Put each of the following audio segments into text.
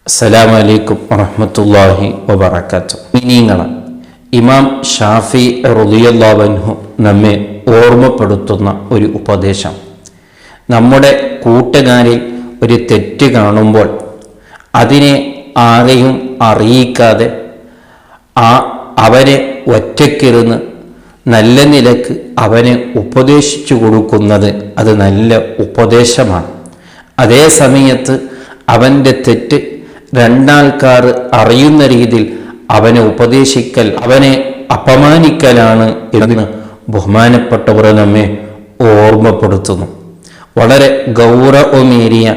അസ്സലാമു അലൈക്കും വറഹ്മത്തുള്ളാഹി വബറകാതുഹു. മുഅ്മിനീങ്ങളെ ഇമാം ഷാഫി റളിയല്ലാഹു അൻഹു നമ്മെ ഓർമ്മപ്പെടുത്തുന്ന ഒരു ഉപദേശം, നമ്മുടെ കൂട്ടുകാരിൽ ഒരു തെറ്റ് കാണുമ്പോൾ അതിനെ ആരെയും അറിയിക്കാതെ അവനെ ഒറ്റയ്ക്കിരുന്ന് നല്ല നിലക്ക് അവനെ ഉപദേശിച്ചു കൊടുക്കുന്നത് അത് നല്ല ഉപദേശമാണ്. അതേ സമയത്ത് അവൻ്റെ തെറ്റ് രണ്ടാൾക്കാർ അറിയുന്ന രീതിയിൽ അവനെ ഉപദേശിക്കൽ, അവനെ അപമാനിക്കലാണ് എന്ന് ബഹുമാനപ്പെട്ടവർ നമ്മെ ഓർമ്മപ്പെടുത്തുന്നു. വളരെ ഗൗരവമേറിയ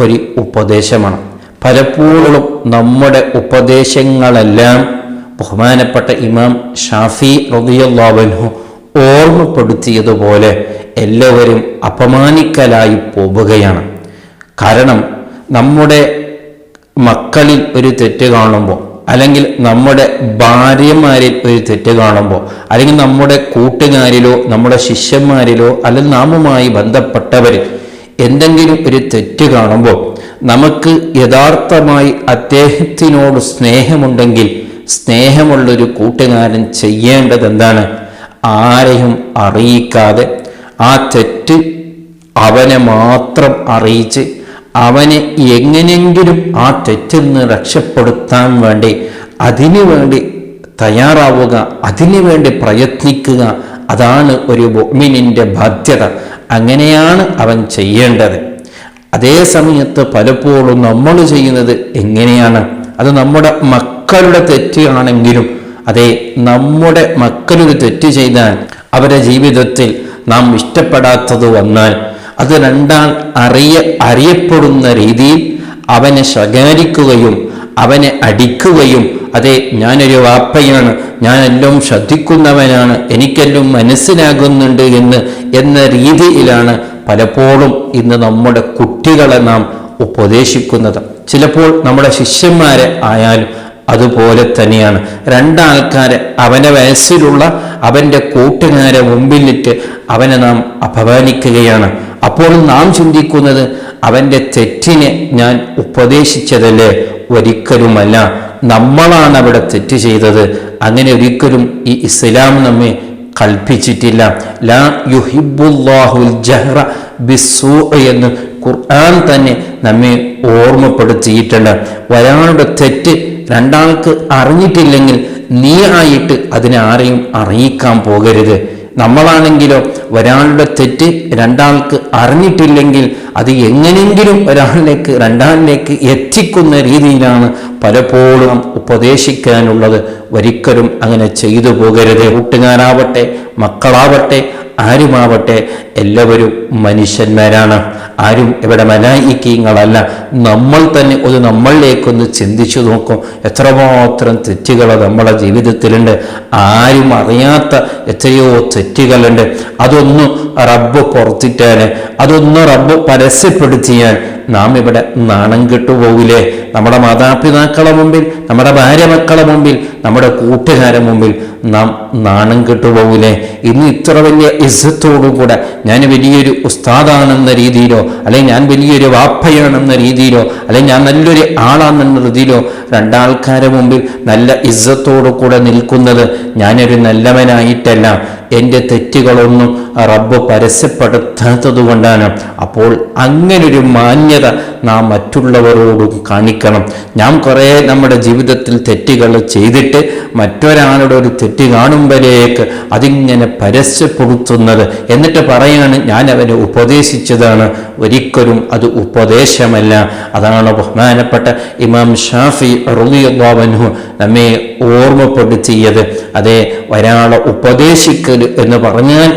ഒരു ഉപദേശമാണ്. പലപ്പോഴും നമ്മുടെ ഉപദേശങ്ങളെല്ലാം ബഹുമാനപ്പെട്ട ഇമാം ഷാഫി റളിയല്ലാഹു അൻഹു ഓർമ്മപ്പെടുത്തിയതുപോലെ എല്ലാവരും അപമാനിക്കലായി പോവുകയാണ്. കാരണം നമ്മുടെ മക്കളിൽ ഒരു തെറ്റ് കാണുമ്പോൾ, അല്ലെങ്കിൽ നമ്മുടെ ഭാര്യമാരിൽ ഒരു തെറ്റ് കാണുമ്പോൾ, അല്ലെങ്കിൽ നമ്മുടെ കൂട്ടുകാരിലോ നമ്മുടെ ശിഷ്യന്മാരിലോ അല്ലെങ്കിൽ നാമുമായി ബന്ധപ്പെട്ടവരിൽ എന്തെങ്കിലും ഒരു തെറ്റ് കാണുമ്പോൾ നമുക്ക് യഥാർത്ഥമായി അദ്ദേഹത്തിനോട് സ്നേഹമുണ്ടെങ്കിൽ സ്നേഹമുള്ളൊരു കൂട്ടുകാരൻ ചെയ്യേണ്ടത് എന്താണ്? ആരെയും അറിയിക്കാതെ ആ തെറ്റ് അവനെ മാത്രം അറിയിച്ച് അവനെ എങ്ങനെയെങ്കിലും ആ തെറ്റിൽ നിന്ന് രക്ഷപ്പെടുത്താൻ വേണ്ടി അതിനുവേണ്ടി തയ്യാറാവുക, അതിനുവേണ്ടി പ്രയത്നിക്കുക. അതാണ് ഒരു മുഅ്മിനിന്റെ ബാധ്യത. അങ്ങനെയാണ് അവൻ ചെയ്യേണ്ടത്. അതേ സമയത്ത് പലപ്പോഴും നമ്മൾ ചെയ്യുന്നത് എങ്ങനെയാണ്? അത് നമ്മുടെ മക്കളുടെ തെറ്റാണെങ്കിലും, അതെ, നമ്മുടെ മക്കളൊരു തെറ്റ് ചെയ്താൽ അവരുടെ ജീവിതത്തിൽ നാം ഇഷ്ടപ്പെടാത്തത് വന്നാൽ അത് രണ്ടാൾ അറിയപ്പെടുന്ന രീതിയിൽ അവനെ ശകാരിക്കുകയും അവനെ അടിക്കുകയും, അതെ, ഞാനൊരു വാപ്പയാണ്, ഞാനെല്ലാം ശ്രദ്ധിക്കുന്നവനാണ്, എനിക്കെല്ലാം മനസ്സിലാകുന്നുണ്ട് എന്ന രീതിയിലാണ് പലപ്പോഴും ഇന്ന് നമ്മുടെ കുട്ടികളെ നാം ഉപദേശിക്കുന്നത്. ചിലപ്പോൾ നമ്മുടെ ശിഷ്യന്മാരെ ആയാലും അതുപോലെ തന്നെയാണ്. രണ്ടാൾക്കാരെ അവൻ്റെ വയസ്സിലുള്ള അവൻ്റെ കൂട്ടുകാരെ മുമ്പിലിട്ട് അവനെ നാം അപമാനിക്കുകയാണ്. അപ്പോൾ നാം ചിന്തിക്കുന്നത് അവൻ്റെ തെറ്റിനെ ഞാൻ ഉപദേശിച്ചതല്ലേ? ഒരിക്കലുമല്ല, നമ്മളാണ് അവിടെ തെറ്റ് ചെയ്തത്. അങ്ങനെ ഒരിക്കലും ഈ ഇസ്ലാം നമ്മെ കൽപ്പിച്ചിട്ടില്ല. ലാ യുഹിബ്ബുല്ലാഹുൽ ജഹ്റ ബിസ്സൂഇ എന്ന് ഖുർആൻ തന്നെ നമ്മെ ഓർമ്മപ്പെടുത്തിയിട്ടുണ്ട്. ഒരാളുടെ തെറ്റ് രണ്ടാൾക്ക് അറിഞ്ഞിട്ടില്ലെങ്കിൽ നീ ആയിട്ട് അതിനെ ആരെയും അറിയിക്കാൻ പോകരുത്. നമ്മളാണെങ്കിലോ ഒരാളുടെ തെറ്റ് രണ്ടാൾക്ക് അറിഞ്ഞിട്ടില്ലെങ്കിൽ അത് എങ്ങനെയെങ്കിലും രണ്ടാളിലേക്ക് എത്തിക്കുന്ന രീതിയിലാണ് പലപ്പോഴും ഉപദേശിക്കാനുള്ളത്. ഒരിക്കലും അങ്ങനെ ചെയ്തു പോകരുത്. കൂട്ടുകാരാവട്ടെ, മക്കളാവട്ടെ, ആരുമാവട്ടെ, എല്ലാവരും മനുഷ്യന്മാരാണ്. ആരും ഇവിടെ മലായിക്കീങ്ങളല്ല. നമ്മൾ തന്നെ നമ്മളിലേക്കൊന്ന് ചിന്തിച്ചു നോക്കും. എത്രമാത്രം തെറ്റുകൾ നമ്മളെ ജീവിതത്തിലുണ്ട്. ആരും അറിയാത്ത എത്രയോ തെറ്റുകളുണ്ട്. അതൊന്നും റബ്ബ് പുറത്തിട്ടാൽ, അതൊന്നും റബ്ബ് പരസ്യപ്പെടുത്തിയാൽ നാം ഇവിടെ നാണം കെട്ടുപോകില്ലേ? നമ്മുടെ മാതാപിതാക്കളെ മുമ്പിൽ, നമ്മുടെ ഭാര്യ മക്കളെ മുമ്പിൽ, നമ്മുടെ കൂട്ടുകാരെ മുമ്പിൽ നാം നാണം കെട്ടുപോകില്ലേ? ഇന്ന് ഇത്ര വലിയ ഇസ്സത്തോടുകൂടെ ഞാൻ വലിയൊരു ഉസ്താദാണെന്ന രീതിയിലോ, അല്ലെങ്കിൽ ഞാൻ വലിയൊരു വാപ്പയാണെന്ന രീതിയിലോ, അല്ലെങ്കിൽ ഞാൻ നല്ലൊരു ആളാണെന്ന രീതിയിലോ രണ്ടാൾക്കാരെ മുമ്പിൽ നല്ല ഇസ്സത്തോടു കൂടെ നിൽക്കുന്നത് ഞാനൊരു നല്ലവനായിട്ടല്ല. എൻ്റെ തെറ്റുകളൊന്നും റബ്ബ് പരസ്യപ്പെടുത്താത്തത് കൊണ്ടാണ്. അപ്പോൾ അങ്ങനൊരു മാന്യത നാം മറ്റുള്ളവരോടും കാണിക്കണം. ഞാൻ കുറേ നമ്മുടെ ജീവിതത്തിൽ തെറ്റുകൾ ചെയ്തിട്ട് മറ്റൊരാളുടെ ഒരു തെറ്റ് കാണുമ്പോഴേക്ക് അതിങ്ങനെ പരസ്യപ്പെടുത്തുന്നത്, എന്നിട്ട് പറയാണ് ഞാൻ അവനെ ഉപദേശിച്ചതാണ്. ഒരിക്കലും അത് ഉപദേശമല്ല. അതാണ് ബഹുമാനപ്പെട്ട ഇമാം ഷാഫി റളിയല്ലാഹു അൻഹു നമ്മെ ഓർമ്മപ്പെടുത്തിയത്. അതെ, ഒരാളെ ഉപദേശിക്കൽ എന്ന് പറഞ്ഞാൽ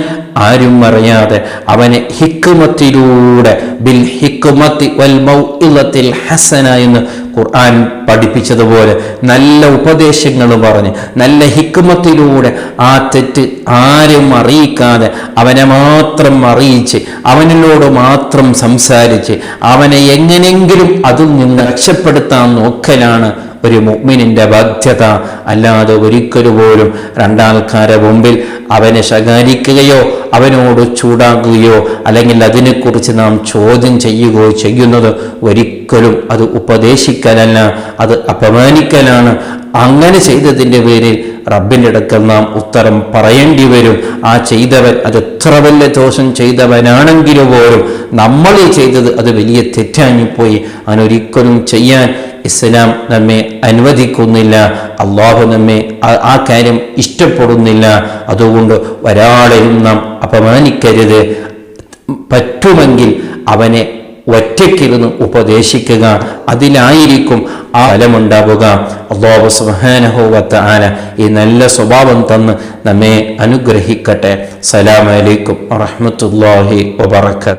ആരും അറിയാതെ അവനെ ഹിക്മത്തിലൂടെ, ബിൽ ഹിക്മത്തി വൽ മൗഇളത്തിൽ ഹസന എന്ന് ഖുർആൻ പഠിപ്പിച്ചതുപോലെ നല്ല ഉപദേശങ്ങൾ പറഞ്ഞ് നല്ല ഹിക്മത്തിലൂടെ ആ തെറ്റ് ആരും അറിയിക്കാതെ അവനെ മാത്രം അറിയിച്ച് അവനിലോട് മാത്രം സംസാരിച്ച് അവനെ എങ്ങനെയെങ്കിലും അതിൽ നിന്ന് രക്ഷപ്പെടുത്താൻ നോക്കലാണ് ഒരു മുഅ്മിനിന്റെ ബാധ്യത. അല്ലാതെ ഒരിക്കലും പോലും രണ്ടാൾക്കാരെ മുമ്പിൽ അവനെ ശകാരിക്കുകയോ അവനോട് ചൂടാകുകയോ അല്ലെങ്കിൽ അതിനെക്കുറിച്ച് നാം ചോദ്യം ചെയ്യുകയോ ചെയ്യുന്നത് ഒരിക്കലും അത് ഉപദേശിക്കലല്ല, അത് അപമാനിക്കലാണ്. അങ്ങനെ ചെയ്തതിൻ്റെ പേരിൽ റബ്ബിൻ്റെ അടുക്കൽ നാം ഉത്തരം പറയേണ്ടി വരും. ആ ചെയ്തവൻ അത് എത്ര വലിയ ദോഷം ചെയ്തവനാണെങ്കിലും പോലും നമ്മൾ ചെയ്തത് അത് വലിയ തെറ്റാഞ്ഞിപ്പോയി. അങ്ങനൊരിക്കലും ചെയ്യാൻ ഇസ്ലാം നമ്മെ അനുവദിക്കുന്നില്ല. അള്ളാഹു നമ്മെ ആ കാര്യം ഇഷ്ടപ്പെടുന്നില്ല. അതുകൊണ്ട് ഒരാളെയും നാം അപമാനിക്കരുത്. പറ്റുമെങ്കിൽ അവനെ ഒറ്റയ്ക്കിരുന്ന് ഉപദേശിക്കുക, അതിലായിരിക്കും ആ ഫലമുണ്ടാവുക. അല്ലാഹു സുബ്ഹാനഹു വ തആല ഈ നല്ല സ്വഭാവം തന്ന് നമ്മെ അനുഗ്രഹിക്കട്ടെ. അസ്സലാമു അലൈക്കും വറഹ്മത്തുള്ളാഹി വബറകാതുഹു.